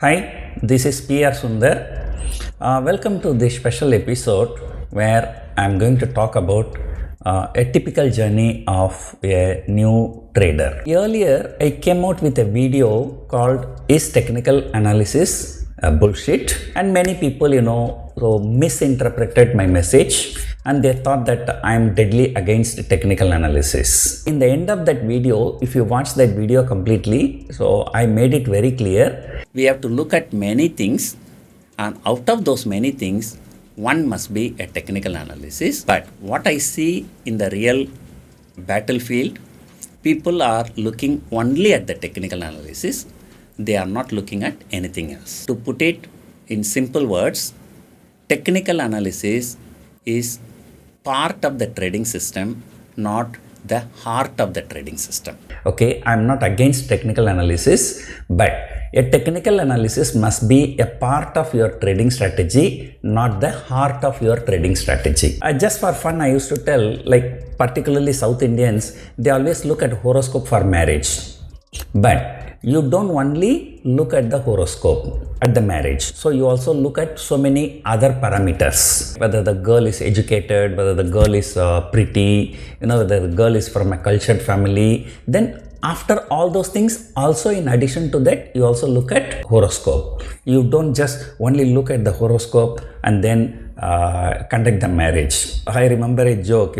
Hi, this is PR Sundar. Welcome to this special episode where I'm going to talk about a typical journey of a new trader. Earlier, I came out with a video called Is Technical Analysis Bullshit? And many people, misinterpreted my message and they thought that I'm deadly against technical analysis. In the end of that video, if you watch that video completely, so I made it very clear. We have to look at many things, and out of those many things, one must be a technical analysis. But what I see in the real battlefield, people are looking only at the technical analysis. They are not looking at anything else. To put it in simple words, technical analysis is part of the trading system, not the heart of the trading system. Okay, I'm not against technical analysis, but a technical analysis must be a part of your trading strategy, not the heart of your trading strategy. Just for fun, I used to tell, like particularly South Indians, they always look at horoscope for marriage. But you don't only look at the horoscope at the marriage. So you also look at so many other parameters. Whether the girl is educated, whether the girl is pretty, whether the girl is from a cultured family. Then after all those things, also in addition to that, you also look at horoscope. You don't just only look at the horoscope and then conduct the marriage. I remember a joke,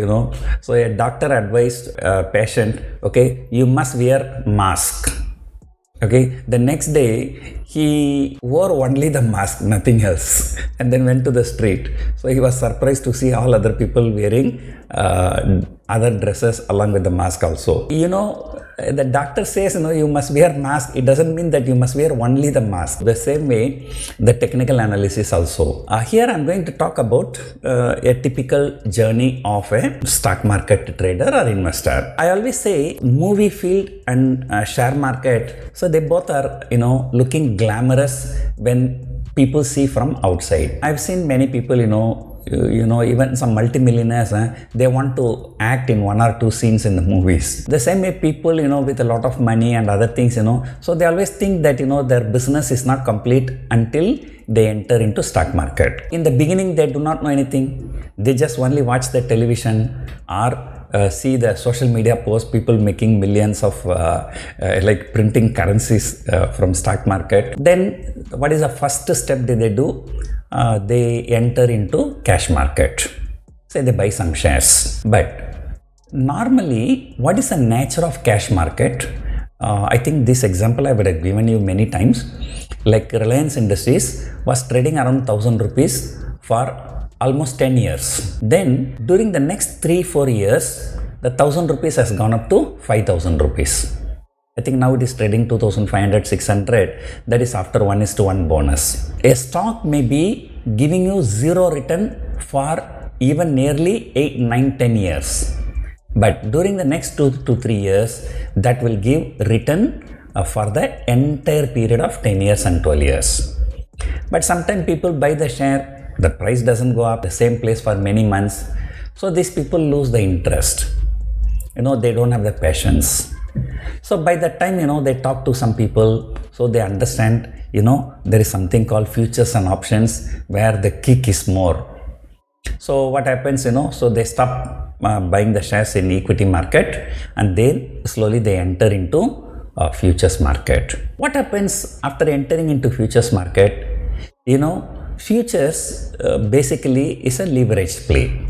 So a doctor advised a patient, okay, you must wear mask. Okay, the next day he wore only the mask, nothing else, and then went to the street. So he was surprised to see all other people wearing other dresses along with the mask also. The doctor says, you must wear mask. It doesn't mean that you must wear only the mask. The same way, the technical analysis also. Here I'm going to talk about a typical journey of a stock market trader or investor. I always say movie field and share market, so they both are, looking glamorous when people see from outside. I've seen many people, even some multimillionaires, they want to act in one or two scenes in the movies. The same way people, with a lot of money and other things, so they always think that, their business is not complete until they enter into stock market. In the beginning, they do not know anything. They just only watch the television or see the social media posts, people making millions of like printing currencies from stock market. Then what is the first step that they do? They enter into cash market. Say they buy some shares. But normally, what is the nature of cash market? I think this example I would have given you many times. Like Reliance Industries was trading around 1,000 rupees for almost 10 years. Then during the next 3-4 years, the 1,000 rupees has gone up to 5,000 rupees. I think now it is trading 2,500, 600. That is after 1:1 bonus. A stock may be giving you zero return for even nearly 8, 9, 10 years. But during the next 2 to 3 years, that will give return for the entire period of 10 years and 12 years. But sometimes people buy the share, the price doesn't go up the same place for many months. So these people lose the interest. They don't have the patience. So by that time, they talk to some people, so they understand, there is something called futures and options where the kick is more. So what happens, so they stop buying the shares in equity market and then slowly they enter into futures market. What happens after entering into futures market? Futures basically is a leveraged play.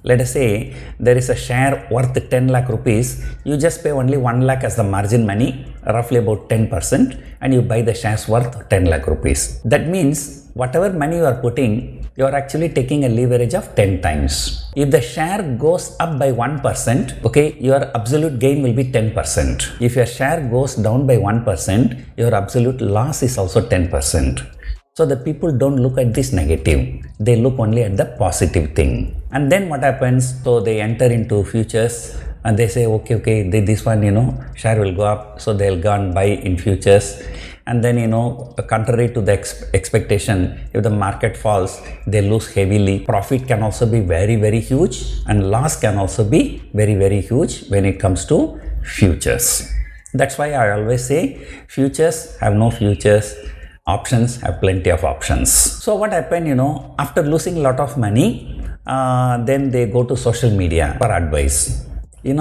Let us say there is a share worth 10 lakh rupees. You just pay only 1 lakh as the margin money, roughly about 10%, and you buy the shares worth 10 lakh rupees. That means whatever money you are putting, you are actually taking a leverage of 10 times. If the share goes up by 1%, okay, your absolute gain will be 10%. If your share goes down by 1%, your absolute loss is also 10%. So the people don't look at this negative. They look only at the positive thing. And then what happens? So they enter into futures and they say, okay, this one, share will go up. So they'll go and buy in futures. And then, contrary to the expectation, if the market falls, they lose heavily. Profit can also be very, very huge and loss can also be very, very huge when it comes to futures. That's why I always say futures have no futures. options have plenty of options. So what happened, after losing a lot of money, then they go to social media for advice.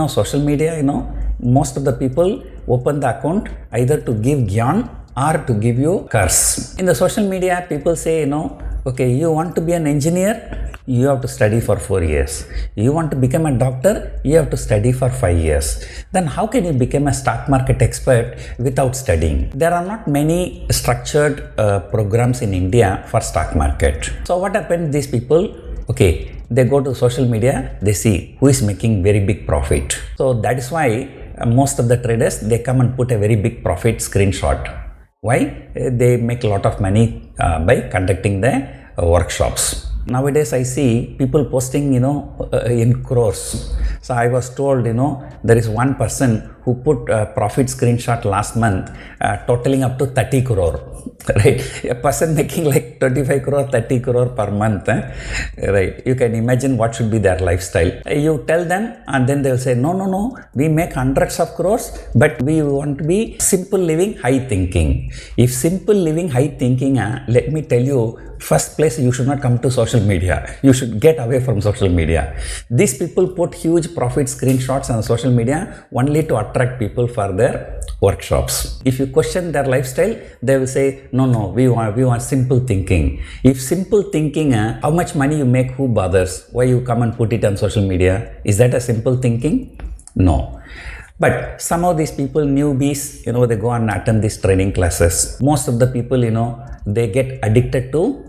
Social media, most of the people open the account either to give gyan or to give you curse. In the social media, people say, okay, you want to be an engineer, you have to study for 4 years. You want to become a doctor, you have to study for 5 years. Then how can you become a stock market expert without studying? There are not many structured programs in India for stock market. So what happened, these people, okay, they go to social media, they see who is making very big profit. So that is why most of the traders, they come and put a very big profit screenshot. Why? They make a lot of money by conducting the workshops. Nowadays I see people posting, in crores. So I was told, there is one person who put a profit screenshot last month totaling up to 30 crore. Right? A person making like 25 crore, 30 crore per month. Right? You can imagine what should be their lifestyle. You tell them and then they will say, no, we make hundreds of crores, but we want to be simple living, high thinking. If simple living, high thinking, let me tell you, first place, you should not come to social media. You should get away from social media. These people put huge profit screenshots on social media only to attract people for their workshops. If you question their lifestyle, they will say, no, we want simple thinking. If simple thinking, how much money you make, who bothers? Why you come and put it on social media? Is that a simple thinking? No. But some of these people, newbies, they go and attend these training classes. Most of the people, they get addicted to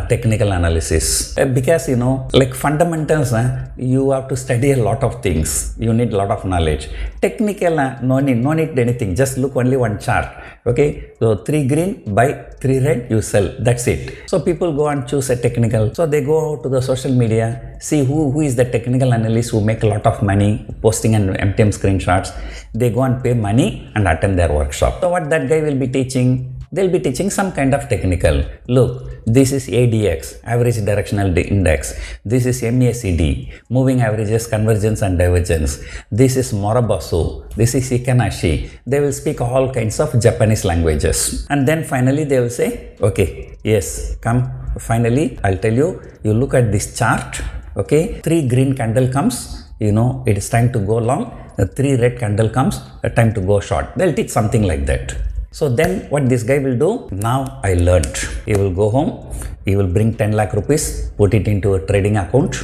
technical analysis because like fundamentals, you have to study a lot of things. You need a lot of knowledge. Technical, no need anything. Just look only one chart. Okay, so 3 green buy, 3 red you sell. That's it. So people go and choose a technical. So they go to the social media, see who is the technical analyst who make a lot of money posting and MTM screenshots. They go and pay money and attend their workshop. So what that guy will be teaching? They'll be teaching some kind of technical. Look, this is ADX, average directional index. This is MACD, moving averages, convergence and divergence. This is Morobasu. This is Ikanashi. They will speak all kinds of Japanese languages. And then finally they will say, okay, yes, come. Finally, I'll tell you, you look at this chart. Okay, 3 green candle comes, it is time to go long. 3 red candle comes, time to go short. They'll teach something like that. So then what this guy will do? Now I learned. He will go home, he will bring 10 lakh rupees, put it into a trading account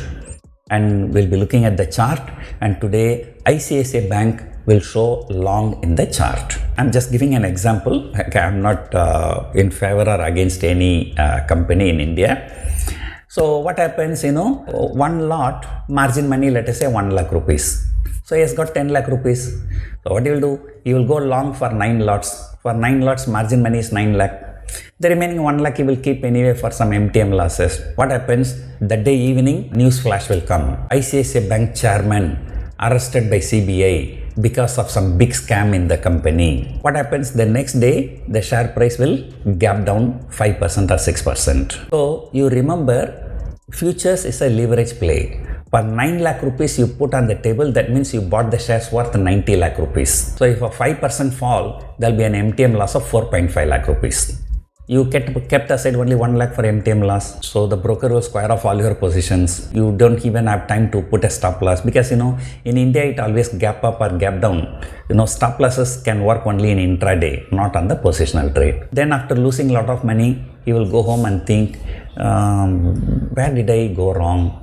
and will be looking at the chart, and today ICICI Bank will show long in the chart. I'm just giving an example. I'm not in favor or against any company in India. So what happens, one lot margin money, let us say 1 lakh rupees. So he has got 10 lakh rupees. So what he will do? He will go long for 9 lots. For 9 lots, margin money is 9 lakh. The remaining 1 lakh he will keep anyway for some MTM losses. What happens? That day evening, news flash will come. ICICI Bank chairman arrested by CBI because of some big scam in the company. What happens? The next day, the share price will gap down 5% or 6%. So you remember, futures is a leverage play. For 9 lakh rupees you put on the table, that means you bought the shares worth 90 lakh rupees. So if a 5% fall, there will be an MTM loss of 4.5 lakh rupees. You kept aside only 1 lakh for MTM loss. So the broker will square off all your positions. You don't even have time to put a stop loss because in India it always gap up or gap down. Stop losses can work only in intraday, not on the positional trade. Then after losing a lot of money, he will go home and think, where did I go wrong?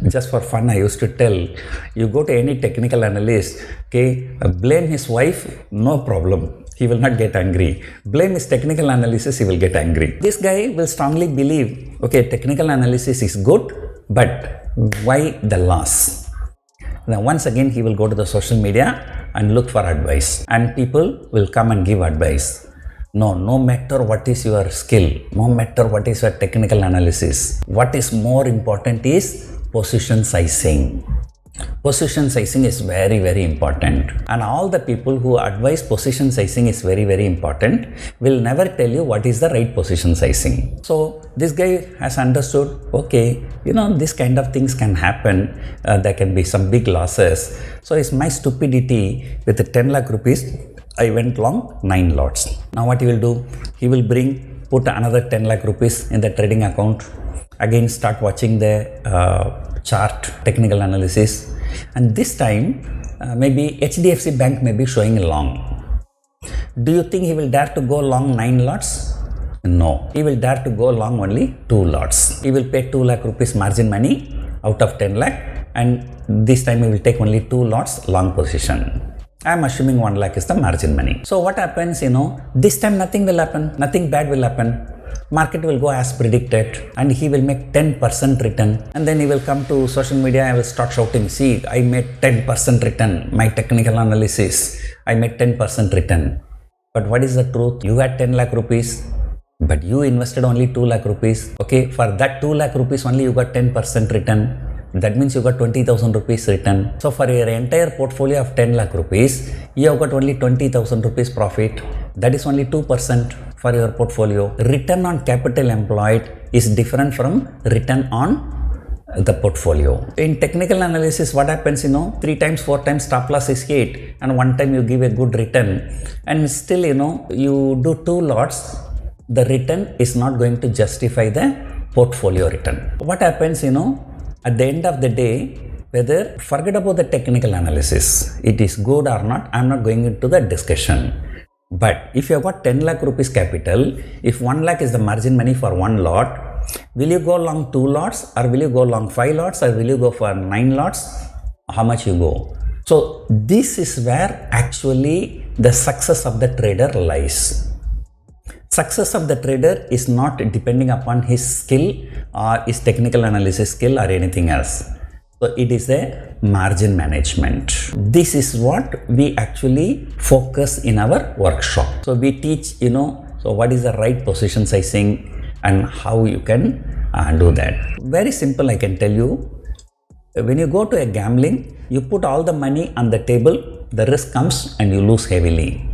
Just for fun, I used to tell, you go to any technical analyst, okay, blame his wife, no problem. He will not get angry. Blame his technical analysis, he will get angry. This guy will strongly believe, okay, technical analysis is good, but why the loss? Now, once again, he will go to the social media and look for advice. And people will come and give advice. No matter what is your skill, no matter what is your technical analysis, what is more important is position sizing. Position sizing is very, very important. And all the people who advise position sizing is very, very important will never tell you what is the right position sizing. So this guy has understood, okay, this kind of things can happen. There can be some big losses. So it's my stupidity with the 10 lakh rupees. I went long 9 lots. Now what he will do? He will put another 10 lakh rupees in the trading account. Again start watching the chart, technical analysis. And this time maybe HDFC Bank may be showing long. Do you think he will dare to go long 9 lots? No. He will dare to go long only 2 lots. He will pay 2 lakh rupees margin money out of 10 lakh, and this time he will take only 2 lots long position. I am assuming 1 lakh is the margin money. So what happens, this time nothing will happen, nothing bad will happen. Market will go as predicted and he will make 10% return, and then he will come to social media and will start shouting, see, I made 10% return, my technical analysis, I made 10% return. But what is the truth? You had 10 lakh rupees, but you invested only 2 lakh rupees. Okay, for that 2 lakh rupees only you got 10% return. That means you got 20,000 rupees return. So for your entire portfolio of 10 lakh rupees, you have got only 20,000 rupees profit. That is only 2% for your portfolio. Return on capital employed is different from return on the portfolio. In technical analysis, what happens, 3 times, 4 times stop loss is hit, and 1 time you give a good return, and still, you do 2 lots, the return is not going to justify the portfolio return. What happens, at the end of the day, whether forget about the technical analysis, it is good or not, I am not going into the discussion. But if you have got 10 lakh rupees capital, if 1 lakh is the margin money for 1 lot, will you go long 2 lots, or will you go long 5 lots, or will you go for 9 lots? How much you go? So this is where actually the success of the trader lies. Success of the trader is not depending upon his skill or his technical analysis skill or anything else. So it is a margin management. This is what we actually focus in our workshop. So we teach, so what is the right position sizing and how you can do that. Very simple, I can tell you. When you go to a gambling, you put all the money on the table, the risk comes and you lose heavily.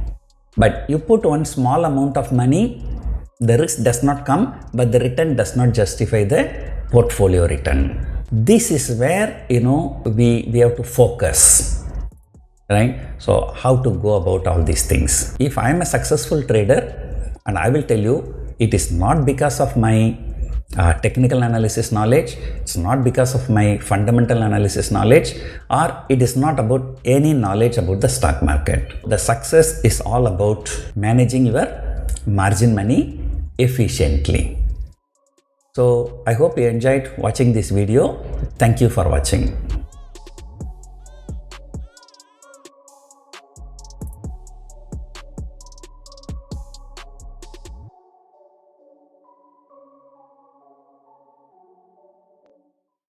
But you put one small amount of money, the risk does not come, but the return does not justify the portfolio return. This is where, we have to focus, right? So how to go about all these things. If I am a successful trader, and I will tell you, it is not because of my technical analysis knowledge, it's not because of my fundamental analysis knowledge, or it is not about any knowledge about the stock market. The success is all about managing your margin money efficiently. So I hope you enjoyed watching this video. Thank you for watching.